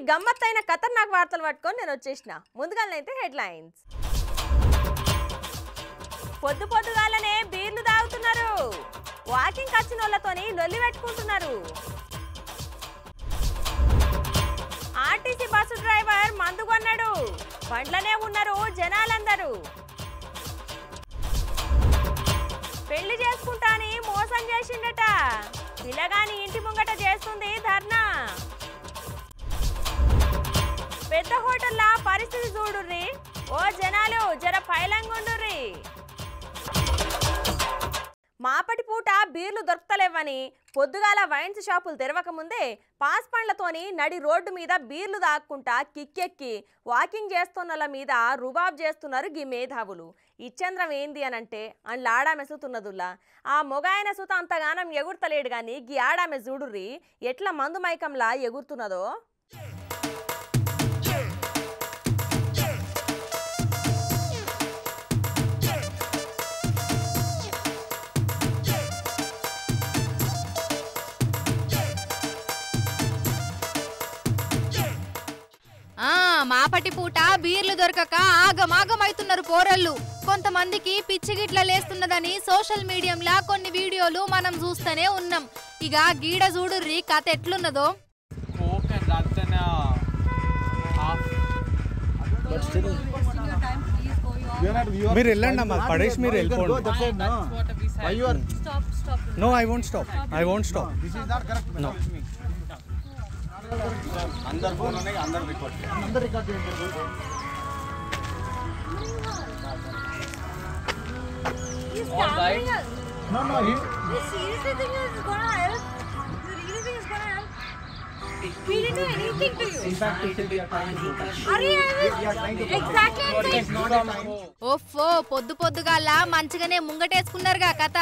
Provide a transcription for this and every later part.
గమ్మత్తైన ఖతర్నాక్ వార్తలు పట్టుకొని నేను వచ్చేసిన. ముందుగానైతే హెడ్లైన్స్. పొద్దుగాలనే బీర్లు తాగుతున్నారు. వాకింగ్ వచ్చిన వాళ్ళతోని లొల్లి పెట్టుకుంటున్నారు. ఆర్టీసీ బస్సు డ్రైవర్ మందు కొన్నాడు. బండ్లనే ఉన్నారు జనాలందరూ. పెళ్లి చేసుకుంటా అని మోసం చేసిండట. పిల్లగాని ఇంటి ముంగట చేస్తుంది ధర్నా. పెద్ద హోటల్లా పరిస్థితి చూడుర్రి. ఓ జనాలు జర పైలంగుండుర్రి. మాపటి పూట బీర్లు దొరుకుతలేవని పొద్దుగాల వైన్స్ షాపులు తెరవక ముందే పాస్ పండ్లతోని నడి రోడ్డు మీద బీర్లు దాక్కుంటా కిక్కెక్కి వాకింగ్ చేస్తున్నల మీద రుబాబ్ చేస్తున్నారు గీ మేధావులు. ఇచ్చంద్రం ఏంది అనంటే అందులో ఆడామె సుతున్నదుల్లా. ఆ మొగాయన సుత అంతగానం ఎగురుతలేడు గాని గీ ఆడామె చూడుర్రి ఎట్లా మందు మైకంలా ఎగురుతున్నదో. మాపటి పూట బీర్లు దొరకక ఆగమాగమైతున్నారు పోరళ్ళు. కొంతమందికి పిచ్చిగిట్ల లేస్తున్నదని సోషల్ మీడియాలో కొన్ని వీడియోలు మనం చూస్తూనే ఉన్నాం. ఇక గీడ చూడుర్రి కథ ఎట్లున్నదో. మీరు వెళ్ళండి అమ్మా, పడేసి మీరు వెళ్ళిపోండి. No, I won't stop. No, अंदर फोन होने का अंदर record All right. No, you seriously think it's gonna help? You really think it's gonna help? We didn't do anything to you. In fact, we are trying to do. Exactly. ఓఫో పొద్దుగాల మంచిగానే ముంగటేసుకున్నారుగా కథ.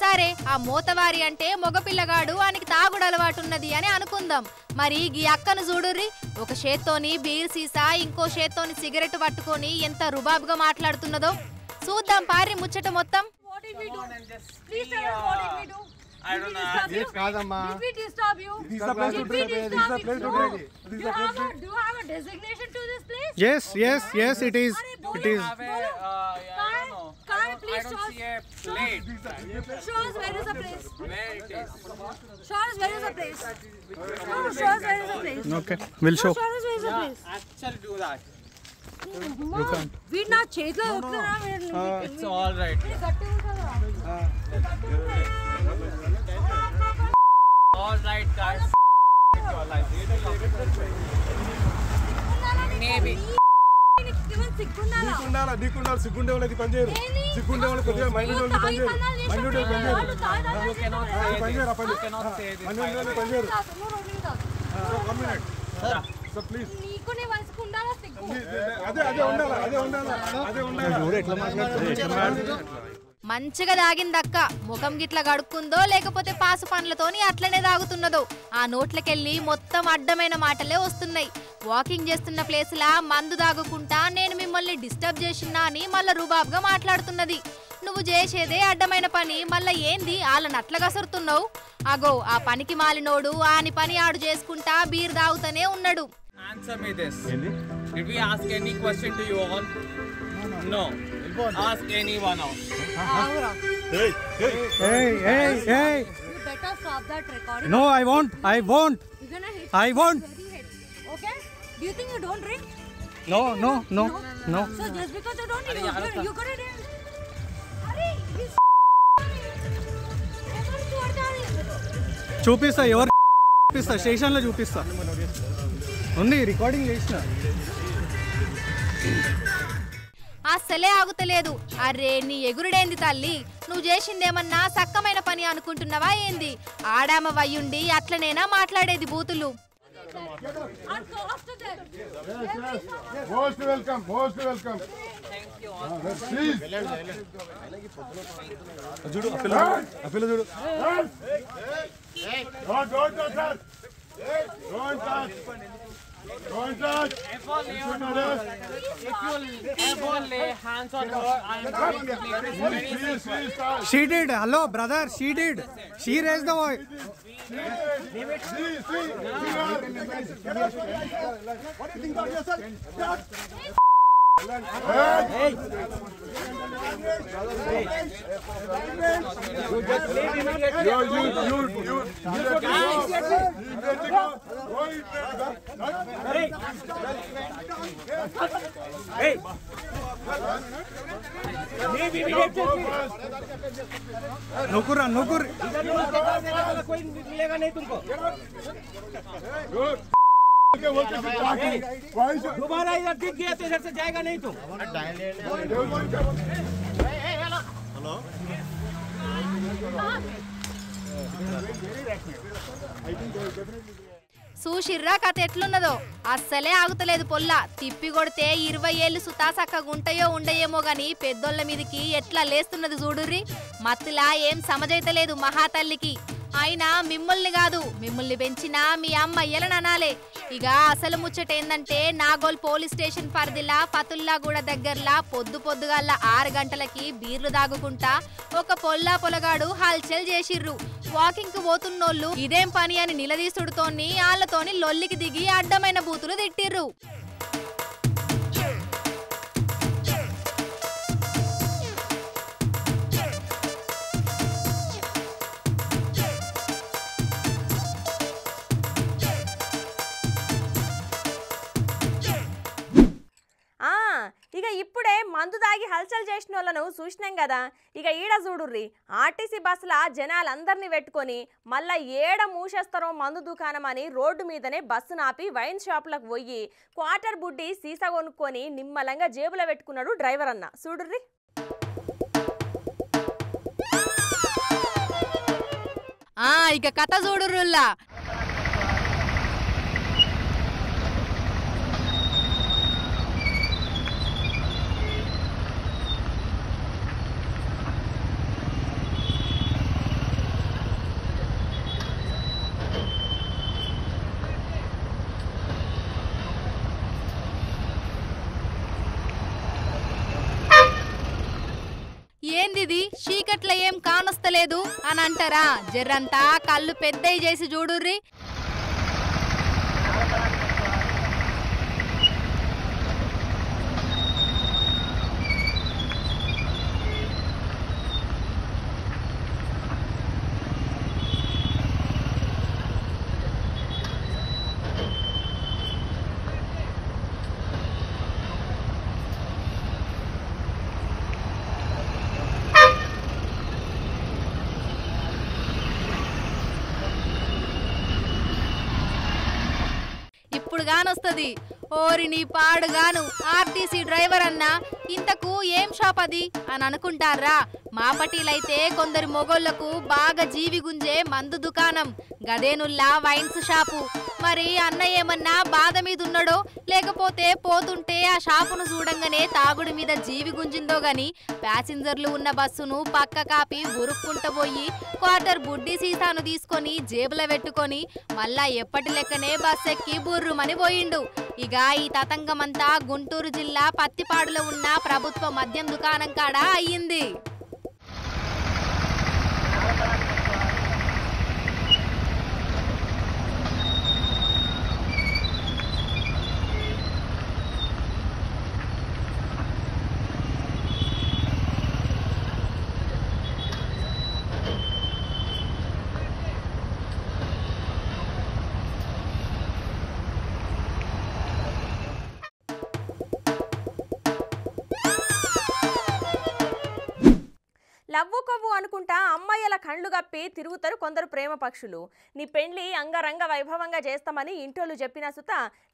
సరే, ఆ మోతవారి అంటే మగపిల్లగాడు ఆయనకి తాగుడు అలవాటున్నది అని అనుకుందాం. మరి ఈ అక్కను చూడుర్రి, ఒక చేత్తోని బీర్ సీసా ఇంకో చేత్తోని సిగరెట్ పట్టుకొని ఎంత రుబాబుగా మాట్లాడుతున్నదో. చూద్దాం పారి ముచ్చట మొత్తం. What did we do? Please tell us what did we do? I don't know. Did we disturb you? This is the place to drink. This is the place to drink. Do you have a designation to this place? Yes, it is. It is. Can I please show us? Plate. Show us where is the place. Where it is? Show us where is the place. No, show us where is the place. Okay, we'll show. Show us where is the place. Actually do that. You can't. We not chase It's all right. All right, guys. Maybe. నీకుండాలి సిగ్గుండే వాళ్ళకి పని చేయరు. సిగ్గుండే వాళ్ళకి కొద్దిగా mind వాళ్ళకి పని చేయరు. Mind వాళ్ళకి పని చేయరు. You cannot say this. Mind వాళ్ళకి పని చేయరు. 1 minute. So please. నీకునే వయసుకు ఉండాలా సిగ్గు. అదే ఉండాలి. చూడు ఎట్లా మాట్లాడుతుంది. మంచిగా తాగిందక్క. ముఖం గిట్ల గడుక్కుందో లేకపోతే పాసు పండ్లతోని అట్లనే తాగుతున్నదో. ఆ నోట్లకెళ్ళి మొత్తం అడ్డమైన మాటలే వస్తున్నాయి. వాకింగ్ చేస్తున్న ప్లేస్లా మందు తాగుకుంటా నేను మిమ్మల్ని డిస్టర్బ్ చేసినా అని మళ్ళా రుబాబ్గా మాట్లాడుతున్నది. నువ్వు చేసేదే అడ్డమైన పని, మళ్ళా ఏంది వాళ్ళని అట్లా కసురుతున్నావు? అగో ఆ పనికి మాలినోడు ఆని పని ఆడు చేసుకుంటా బీర్ తాగుతూనే ఉన్నాడు. Answer me this. Did we ask any question to you all? No. Ask anyone else. Hey. You better stop that recording. No, I won't. You're gonna hit I won't. very head. Okay? Do you think you don't drink? No. So just because you don't drink, you're gonna drink. చూపిస్తా, ఎవరు చూపిస్తా, స్టేషన్లో చూపిస్తా. ఉంది recording చేసిన. అస్సలే ఆగుతలేదు. అరే నీ ఎగురుడేంది తల్లి? నువ్వు చేసిందేమన్నా సక్కమైన పని అనుకుంటున్నావా ఏంది? ఆడామ వయ్యుండి అట్లనేనా మాట్లాడేది బూతులు? Most welcome. చూడు అపిల్ల చూడు. Don't touch. Don't touch. If you lay hands on her, I am going to make this very simple. She did. Hello, brother. She did. She raised the voice. What do you think of yourself? Nukur, nukur. कोई मिलेगा नहीं तुमको दोबारा इधर दिख गया तो इधर से जाएगा नहीं तुम చూసిర్రా కథ ఎట్లున్నదో అస్సలే ఆగుతలేదు పొల్ల తిప్పి కొడితే 20 ఏళ్ళు సుతాసక్కగా ఉంటాయో ఉండయేమో గాని పెద్దోళ్ళ మీదికి ఎట్లా లేస్తున్నది చూడుర్రి మత్తులా ఏం సమజైతలేదు మహాతల్లికి అయినా మిమ్మల్ని కాదు మిమ్మల్ని పెంచినా మీ అమ్మయ్యలను అనాలే ఇక అసలు ముచ్చట ఏందంటే నాగోల్ పోలీస్ స్టేషన్ పరిధిలా ఫతుల్లాగూడ దగ్గరలా పొద్దుగాల 6 గంటలకి బీర్లు దాగుకుంటా ఒక పొలగాడు హల్చల్ చేసిర్రు వాకింగ్ కు పోతున్నోళ్ళు ఇదేం పని అని నిలదీసుడుతోని ఆళ్లతోని లొల్లికి దిగి అడ్డమైన బూతులు తిట్టిర్రు ఇక ఇప్పుడే మందు దాగి హల్చల్ చేసిన వాళ్ళను చూసినాం కదా ఇక ఈడ చూడుర్రి ఆర్టీసీ బస్సుల జనాలందరినీ పెట్టుకొని మళ్ళా ఏడ మూసేస్తారో మందు దుకాణం అని రోడ్డు మీదనే బస్సు నాపి వైన్ షాపులకు పోయి క్వార్టర్ బుడ్డి సీసా కొనుక్కొని నిమ్మలంగా జేబులో పెట్టుకున్నాడు డ్రైవర్ అన్న చూడుర్రి ఇక కథ చూడుర్రుల్లా ఏందిది చీకట్ల ఏం కానొస్తలేదు అని అంటారా జర్రంతా కళ్ళు పెద్దయి చేసి చూడుర్రి ఇప్పుడు గానొస్తది ఓరి నీ పాడుగాను ఆర్టీసీ డ్రైవర్ అన్నా ఇంతకు ఏం షాప్ అది అని అనుకుంటారా మాపటీలైతే కొందరు మొగోళ్లకు బాగా జీవి గుంజే మందు దుకాణం గదేనుల్లా వైన్స్ షాపు మరి అన్న ఏమన్నా బాధ మీద ఉన్నాడో లేకపోతే పోతుంటే ఆ షాపును చూడంగానే తాగుడు మీద జీవి గుంజిందో గాని ప్యాసింజర్లు ఉన్న బస్సును పక్క కాపి ఉరుక్కుంట పోయి క్వార్టర్ బుడ్డి సీసాను తీసుకొని జేబులో పెట్టుకొని మళ్ళా ఎప్పటి లెక్కనే బస్ ఎక్కి బుర్రుమని పోయిండు ఇక ఈ తతంగమంతా గుంటూరు జిల్లా పత్తిపాడులో ఉన్న ప్రభుత్వ మద్యం దుకాణం కాడ అయ్యింది లవ్వు కొవ్వు అనుకుంటా అమ్మాయిల కండ్లు గప్పి తిరుగుతారు కొందరు ప్రేమ పక్షులు నీ పెండ్లి అంగరంగ వైభవంగా చేస్తామని ఇంటోళ్ళు చెప్పినా సుత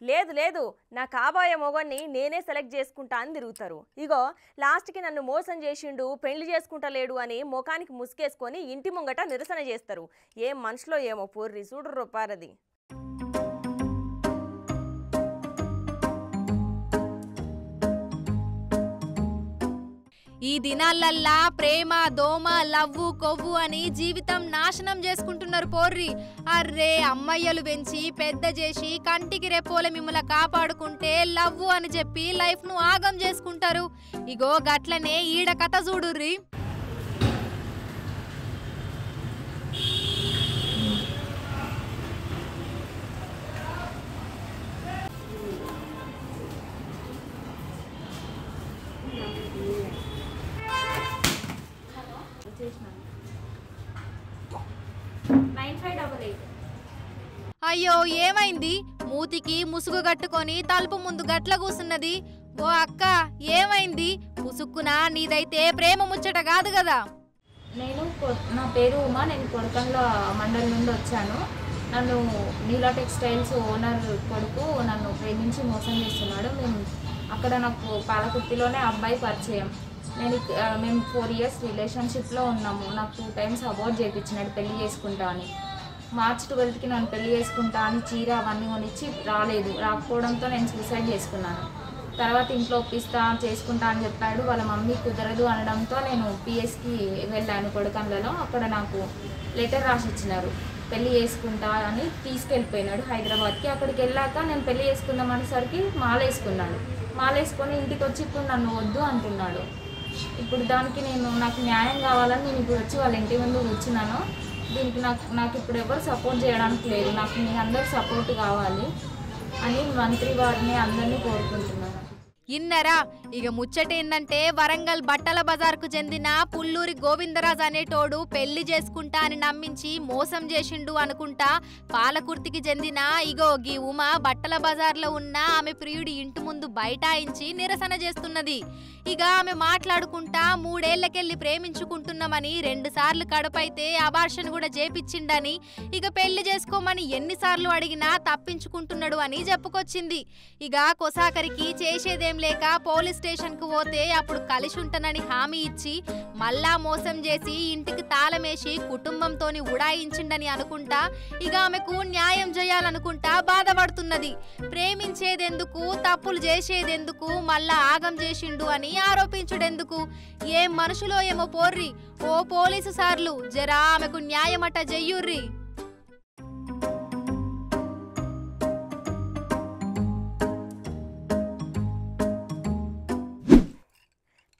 లేదు లేదు నా కాబోయే మొగన్ని నేనే సెలెక్ట్ చేసుకుంటా అని తిరుగుతారు ఇగో లాస్ట్కి నన్ను మోసం చేసిండు పెళ్లి చేసుకుంటలేడు అని ముఖానికి ముసుకేసుకొని ఇంటి ముంగట నిరసన చేస్తారు ఏం మనుషులో ఏమో పూర్రి చూడు రూపారది ఈ దినాలల్లా ప్రేమ దోమ లవ్వు కొవ్వు అని జీవితం నాశనం చేసుకుంటున్నారు పోర్రి. అర్రే అమ్మయ్యలు పెంచి పెద్ద చేసి కంటికి రెప్పోలే మిమ్మల్ని కాపాడుకుంటే లవ్వు అని చెప్పి లైఫ్ ను ఆగం చేసుకుంటారు. ఇగో గట్లనే ఈడ కథ చూడుర్రి. అయ్యో ఏమైంది? మూతికి ముసుగు కట్టుకొని తలుపు ముందు గట్ల కూసున్నది. ఓ అక్క ఏమైంది? పుసుక్కున నీదైతే ప్రేమ ముచ్చట కాదు కదా. నా పేరు ఉమా, నేను కొడకండ్ల మండలం నుండి వచ్చాను. నన్ను నీలా టెక్స్టైల్స్ ఓనర్ కొడుకు నన్ను ప్రేమించి మోసం చేస్తున్నాడు. అక్కడ నాకు పాలకుర్తిలోనే అబ్బాయి పరిచయం. మేము 4 years రిలేషన్షిప్లో ఉన్నాము. నాకు 2 times అబౌట్ చేయించినాడు పెళ్లి చేసుకుంటా అని. March 12కి నన్ను పెళ్లి చేసుకుంటా అని చీర అవన్నీ కొనిచ్చి రాకపోవడంతో నేను సూసైడ్ చేసుకున్నాను. తర్వాత ఇంట్లో ఒప్పిస్తా చేసుకుంటా అని చెప్పాడు. వాళ్ళ మమ్మీ కుదరదు అనడంతో నేను పిఎస్కి వెళ్ళాను కొడకండ్లలో. అక్కడ నాకు లెటర్ రాసి ఇచ్చినారు, పెళ్లి చేసుకుంటా అని తీసుకెళ్ళిపోయినాడు హైదరాబాద్కి. అక్కడికి వెళ్ళాక నేను పెళ్లి చేసుకుందాం అనేసరికి మాలేసుకున్నాడు. మాలేసుకొని ఇంటికి వచ్చి ఇప్పుడు నన్ను వద్దు అంటున్నాడు. ఇప్పుడు దానికి నాకు న్యాయం కావాలని నేను ఇప్పుడు వచ్చి వాళ్ళ ఇంటి ముందు కూర్చున్నాను. దీనికి నాకు ఇప్పుడు ఎవరు సపోర్ట్ చేయడానికి లేదు. నాకు మీ అందరు సపోర్ట్ కావాలి అని మంత్రి వారిని అందరినీ కోరుకుంటున్నాను. ఇన్నరా ఇక ముచ్చటేందంటే వరంగల్ బట్టల బజార్కు చెందిన పుల్లూరి గోవిందరాజ్ అనేటోడు పెళ్లి చేసుకుంటా అని నమ్మించి మోసం చేసిండు అనుకుంటా పాలకుర్తికి చెందిన ఇగో గీ ఉమ బట్టల బజార్లో ఉన్న ఆమె ప్రియుడి ఇంటి ముందు బైఠాయించి నిరసన చేస్తున్నది. ఇక ఆమె మాట్లాడుకుంటా 3 ఏళ్లకెళ్ళి ప్రేమించుకుంటున్నామని 2 సార్లు కడుపైతే అబార్షన్ కూడా చేపిచ్చిండని, ఇక పెళ్లి చేసుకోమని ఎన్నిసార్లు అడిగినా తప్పించుకుంటున్నాడు అని చెప్పుకొచ్చింది. ఇక కొసాకరికి చేసేదేం లేక పోలీస్ స్టేషన్ కు పోతే అప్పుడు కలిసి ఉంటానని హామీ ఇచ్చి మళ్ళా మోసం చేసి ఇంటికి తాళమేసి కుటుంబంతోని ఉడాయించిండని అనుకుంటా ఇక ఆమెకు న్యాయం చేయాలనుకుంటా బాధపడుతున్నది. ప్రేమించేదెందుకు, తప్పులు చేసేదెందుకు, మళ్ళా ఆగం చేసిండు అని ఆరోపించుడెందుకు? ఏం మనుషులో ఏమో పోర్రి. ఓ పోలీసు సార్లు జరా ఆమెకు న్యాయమట చెయ్యుర్రి.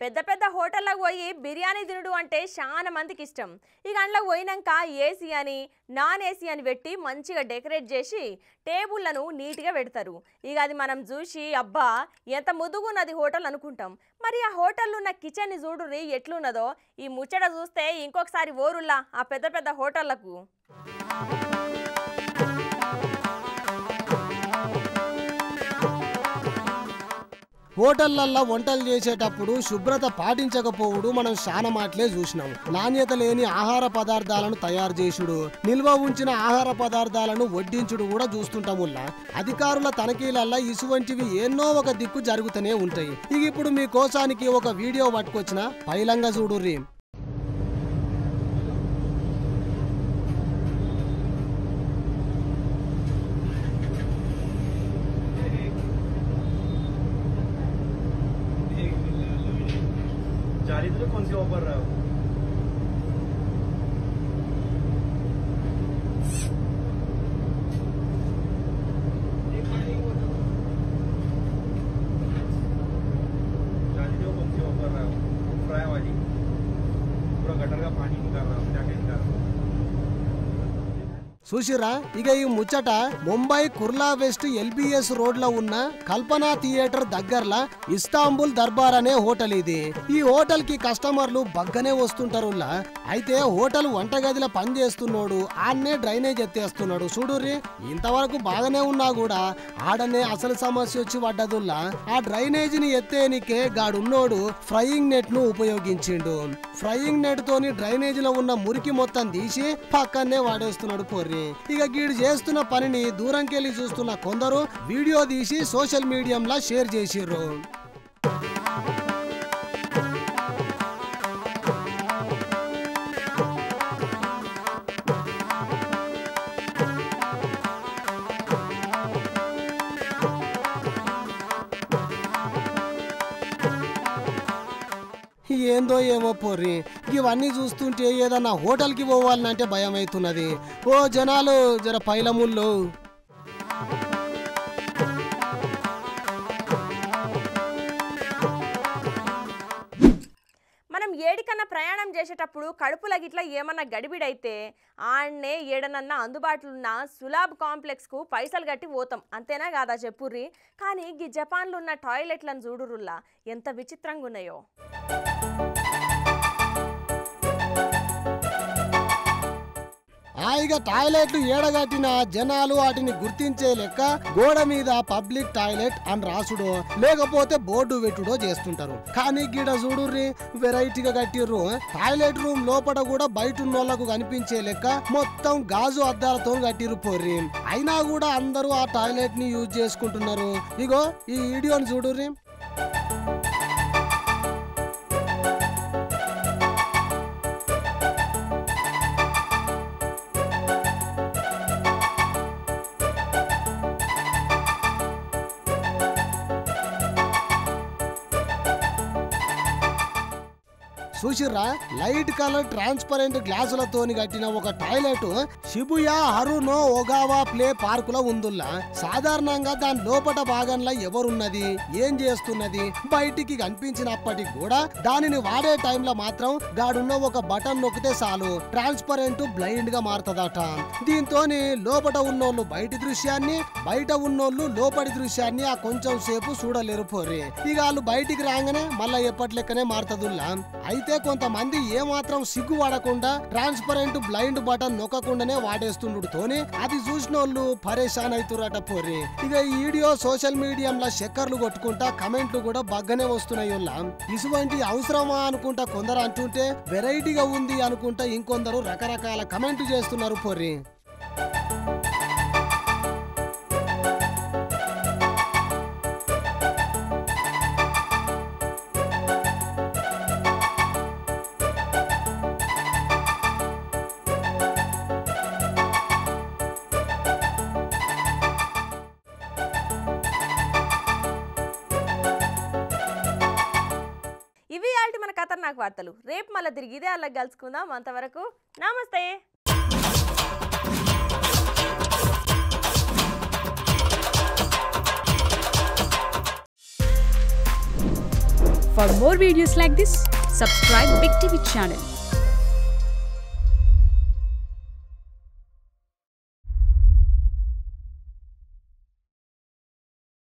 పెద్ద పెద్ద హోటళ్ళకు పోయి బిర్యానీ తినడు అంటే చాలా మందికి ఇష్టం. ఇక అందులో పోయినాక ఏసీ అని నాన్ ఏసీ అని పెట్టి మంచిగా డెకరేట్ చేసి టేబుళ్లను నీట్గా పెడతారు. ఇక అది మనం చూసి అబ్బా ఎంత ముద్దుగున్నది హోటల్ అనుకుంటాం. మరి ఆ హోటల్లో ఉన్న కిచెన్ని చూడుర్రి ఎట్లున్నదో. ఈ ముచ్చట చూస్తే ఇంకొకసారి ఓరుల్లా ఆ పెద్ద పెద్ద హోటళ్లకు. హోటళ్లల్లో వంటలు చేసేటప్పుడు శుభ్రత పాటించకపోవడు మనం చాలా మాటలే చూసినాం. నాణ్యత లేని ఆహార పదార్థాలను తయారు చేసుడు, నిల్వ ఉంచిన ఆహార పదార్థాలను వడ్డించుడు కూడా చూస్తుంటాముల్లా. అధికారుల తనిఖీలల్లో ఇటువంటివి ఎన్నో ఒక దిక్కు జరుగుతూనే ఉంటాయి. ఇక ఇప్పుడు మీ కోసానికి ఒక వీడియో పట్టుకొచ్చిన పైలంగా చూడుర్రి. कौन सी ऑफर रहा है? कौन सी ऑफर रहा है? फ्राई वाली पूरा गटर का पानी निकाल रहा हूँ, क्या निकाल रहा हूँ. చూసిరా ఇక ఈ ముచ్చట Mumbai Kurla west lbs road లో ఉన్న కల్పనా థియేటర్ దగ్గరలా ఇస్తాంబుల్ దర్బార్ అనే హోటల్ ఇది. ఈ హోటల్ కి కస్టమర్లు బగ్గనే వస్తుంటారు. అయితే హోటల్ వంటగదిలో పని చేస్తున్నాడు ఆడనే డ్రైనేజ్ ఎత్తేస్తున్నాడు. చూడుర్రి ఇంతవరకు బాగానే ఉన్నా కూడా ఆడనే అసలు సమస్య వచ్చి పడ్డదుల్లా. ఆ డ్రైనేజ్ ని ఎత్తేనికే గాడున్నోడు ఫ్రైయింగ్ నెట్ ను ఉపయోగించిండు. ఫ్రైయింగ్ నెట్ తోని డ్రైనేజ్ లో ఉన్న మురికి మొత్తం తీసి పక్కనే వాడేస్తున్నాడు పోర్రి. ఇక గీడు చేస్తున్న పనిని దూరంకెళ్ళి చూస్తున్న కొందరు వీడియో తీసి సోషల్ మీడియాలో షేర్ చేసిర్రు. ఏందో ఏమో పోర్రి, ఇవన్నీ చూస్తుంటే ఏదన్నా హోటల్కి పోవాలంటే భయం అవుతున్నది. ఓ జనాలు జర పైలముళ్ళు. మనం ఏడికన్నా ప్రయాణం చేసేటప్పుడు కడుపుల గిట్ల ఏమన్నా గడిబిడైతే ఆడనే ఏడనన్నా అందుబాటులో ఉన్న సులాబ్ కాంప్లెక్స్కు పైసలు కట్టి పోతాం, అంతేనా కాదా చెప్పుర్రి. కానీ ఈ జపాన్లో ఉన్న టాయిలెట్లను చూడురుల్లా ఎంత విచిత్రంగా ఉన్నాయో. హాయిగా టాయిలెట్లు ఏడగట్టిన జనాలు వాటిని గుర్తించే లెక్క గోడ మీద పబ్లిక్ టాయిలెట్ అని రాసుడో లేకపోతే బోర్డు పెట్టుడో చేస్తుంటారు. కానీ గిడ చూడుర్రి వెరైటీగా కట్టిర్రు. టాయిలెట్ రూమ్ లోపల కూడా బయట ఉన్నోళ్లకు కనిపించే లెక్క మొత్తం గాజు అద్దాలతో కట్టిర్రు పోర్రి. అయినా కూడా అందరూ ఆ టాయిలెట్ ని యూజ్ చేసుకుంటున్నారు. ఇగో ఈ వీడియోని చూడుర్రి. చూసిర్రా, లైట్ కలర్ ట్రాన్స్పరెంట్ గ్లాసులతోని కట్టిన ఒక టాయిలెట్ షిబుయా హరునో ఒగావా ప్లే పార్కులో ఉందుల్లా. సాధారణంగా దాని లోపట భాగంలో ఎవరున్నది, ఏం చేస్తున్నది బయటికి కనిపించినప్పటికి కూడా దానిని వాడే టైంలో మాత్రం గాడున్న ఒక బటన్ నొక్కితే చాలు ట్రాన్స్పరెంట్ బ్లైండ్ గా మారుతుందట. దీంతో లోపట ఉన్నోళ్ళు బయటి దృశ్యాన్ని, బయట ఉన్నోళ్ళు లోపటి దృశ్యాన్ని ఆ కొంచెం సేపు చూడలేరు పోరి. ఇక వాళ్ళు బయటికి రాగానే మళ్ళా ఎప్పట్లెక్కనే మారుతుందిలా. అయితే కొంతమంది ఏమాత్రం సిగ్గు వాడకుండా ట్రాన్స్పరెంట్ బ్లైండ్ బటన్ నొక్కకుండానే వాడేస్తుండుతోనే అది చూసిన వాళ్ళు పరేషాన్ అవుతురట పోర్రి. ఇక ఈ వీడియో సోషల్ మీడియాలో చక్కర్లు కొట్టుకుంటా కమెంట్లు కూడా బగ్గనే వస్తున్నాయి. ఇటువంటి అవసరమా అనుకుంటా కొందరు అంటుంటే, వెరైటీగా ఉంది అనుకుంటా ఇంకొందరు రకరకాల కమెంట్లు చేస్తున్నారు పోర్రి. ఇవి ఆల్టి మన ఖతర్నాక్ వార్తలు. రేపు మళ్ళీ తిరిగి ఇదే అలా కలుసుకుందాం. అంతవరకు నమస్తే. For more videos like this, subscribe Big TV channel.